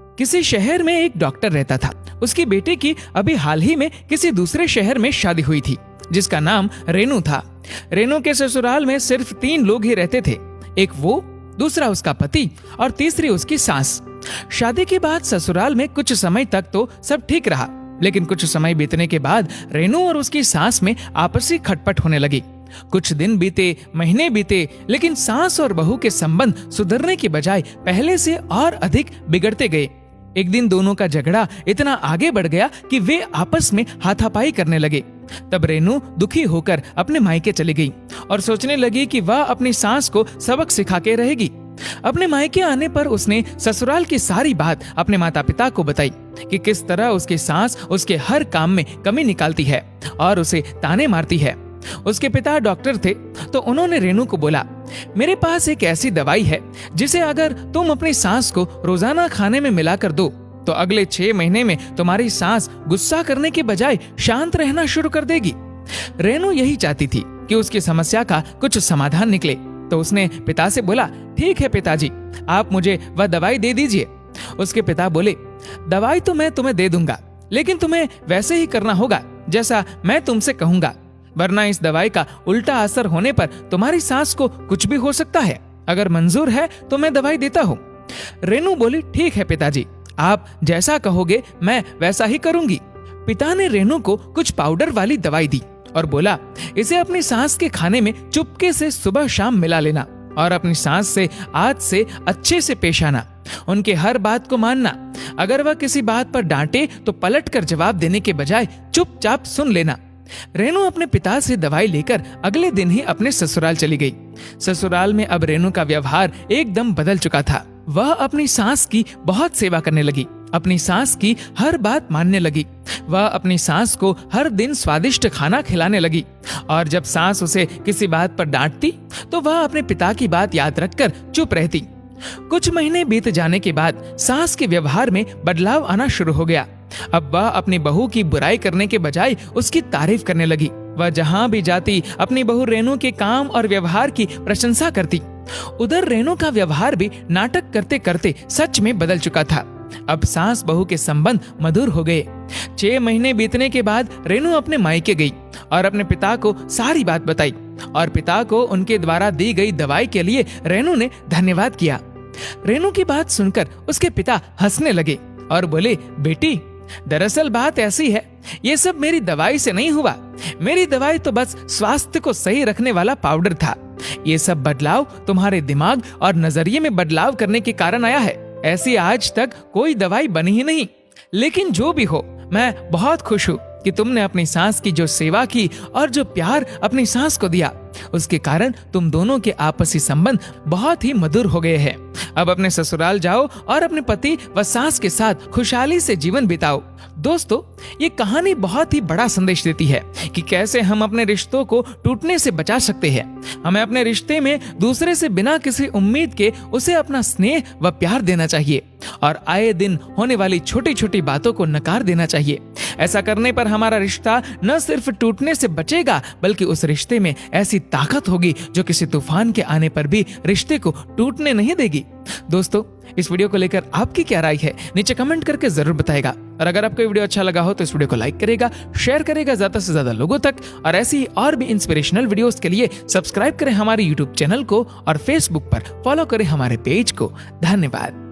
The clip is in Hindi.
किसी शहर में एक डॉक्टर रहता था। उसकी बेटे की अभी हाल ही में किसी दूसरे शहर में शादी हुई थी, जिसका नाम रेनू था। रेनू के ससुराल में सिर्फ 3 लोग ही रहते थे, एक वो, दूसरा उसका पति और तीसरी उसकी सास। शादी के बाद ससुराल में कुछ समय तक तो सब ठीक रहा, लेकिन कुछ समय बीतने के बाद रेनू और उसकी सास में आपसी खटपट होने लगी। कुछ दिन बीते, महीने बीते, लेकिन सास और बहू के संबंध सुधरने की बजाय पहले से और अधिक बिगड़ते गए। एक दिन दोनों का झगड़ा इतना आगे बढ़ गया कि वे आपस में हाथापाई करने लगे। तब रेनू दुखी होकर अपने मायके चली गई और सोचने लगी कि वह अपनी सास को सबक सिखा के रहेगी। अपने मायके आने पर उसने ससुराल की सारी बात अपने माता पिता को बताई कि किस तरह उसकी सास उसके हर काम में कमी निकालती है और उसे ताने मारती है। उसके पिता डॉक्टर थे, तो उन्होंने रेनू को बोला, मेरे पास एक ऐसी दवाई है जिसे अगर तुम अपनी सास को रोजाना खाने में मिलाकर दो तो अगले 6 महीने में तुम्हारी सास गुस्सा करने के बजाय शांत रहना शुरू कर देगी। रेनू यही चाहती थी कि उसकी समस्या का कुछ समाधान निकले, तो उसने पिता से बोला, ठीक है पिताजी, आप मुझे वह दवाई दे दीजिए। उसके पिता बोले, दवाई तो मैं तुम्हें दे दूंगा, लेकिन तुम्हें वैसे ही करना होगा जैसा मैं तुमसे कहूंगा, वरना इस दवाई का उल्टा असर होने पर तुम्हारी सास को कुछ भी हो सकता है। अगर मंजूर है तो मैं दवाई देता हूँ। रेनू बोली, ठीक है पिताजी, आप जैसा कहोगे मैं वैसा ही करूंगी। पिता ने रेनू को कुछ पाउडर वाली दवाई दी और बोला, इसे अपनी सास के खाने में चुपके से सुबह शाम मिला लेना और अपनी सास से आज से अच्छे से पेश आना, उनके हर बात को मानना। अगर वह किसी बात पर डांटे तो पलट कर जवाब देने के बजाय चुपचाप सुन लेना। रेनू अपने पिता से दवाई लेकर अगले दिन ही अपने ससुराल चली गई। ससुराल में अब रेनू का व्यवहार एकदम बदल चुका था। वह अपनी सास की बहुत सेवा करने लगी, अपनी सास की हर बात मानने लगी। वह अपनी सास को हर दिन स्वादिष्ट खाना खिलाने लगी और जब सास उसे किसी बात पर डांटती तो वह अपने पिता की बात याद रखकर चुप रहती। कुछ महीने बीत जाने के बाद सास के व्यवहार में बदलाव आना शुरू हो गया। अब वह अपनी बहू की बुराई करने के बजाय उसकी तारीफ करने लगी। वह जहां भी जाती अपनी बहू रेनू के काम और व्यवहार की प्रशंसा करती। उधर रेनू का व्यवहार भी नाटक करते करते सच में बदल चुका था। अब सास बहू के संबंध मधुर हो गए। 6 महीने बीतने के बाद रेनू अपने मायके गई और अपने पिता को सारी बात बताई और पिता को उनके द्वारा दी गई दवाई के लिए रेनू ने धन्यवाद किया। रेनू की बात सुनकर उसके पिता हंसने लगे और बोले, बेटी, दरअसल बात ऐसी है, ये सब मेरी दवाई से नहीं हुआ। मेरी दवाई तो बस स्वास्थ्य को सही रखने वाला पाउडर था। ये सब बदलाव तुम्हारे दिमाग और नजरिए में बदलाव करने के कारण आया है। ऐसी आज तक कोई दवाई बनी ही नहीं। लेकिन जो भी हो, मैं बहुत खुश हूँ कि तुमने अपनी सास की जो सेवा की और जो प्यार अपनी सास को दिया, उसके कारण तुम दोनों के आपसी संबंध बहुत ही मधुर हो गए हैं। अब अपने ससुराल जाओ और अपने पति व सास के साथ खुशहाली से जीवन बिताओ। दोस्तों, ये कहानी बहुत ही बड़ा संदेश देती है कि कैसे हम अपने रिश्तों को टूटने से बचा सकते हैं। हमें अपने रिश्ते में दूसरे से बिना किसी उम्मीद के उसे अपना स्नेह व प्यार देना चाहिए और आए दिन होने वाली छोटी छोटी बातों को नकार देना चाहिए। ऐसा करने पर हमारा रिश्ता न सिर्फ टूटने से बचेगा, बल्कि उस रिश्ते में ऐसी ताकत होगी जो किसी तूफान के आने पर भी रिश्ते को टूटने नहीं देगी। दोस्तों, इस वीडियो को लेकर आपकी क्या राय है, नीचे कमेंट करके जरूर बताएगा। और अगर आपको वीडियो अच्छा लगा हो तो इस वीडियो को लाइक करेगा, शेयर करेगा ज्यादा से ज्यादा लोगों तक। और ऐसी और भी इंस्पिरेशनल वीडियोस के लिए सब्सक्राइब करें हमारे यूट्यूब चैनल को और फेसबुक पर फॉलो करें हमारे पेज को। धन्यवाद।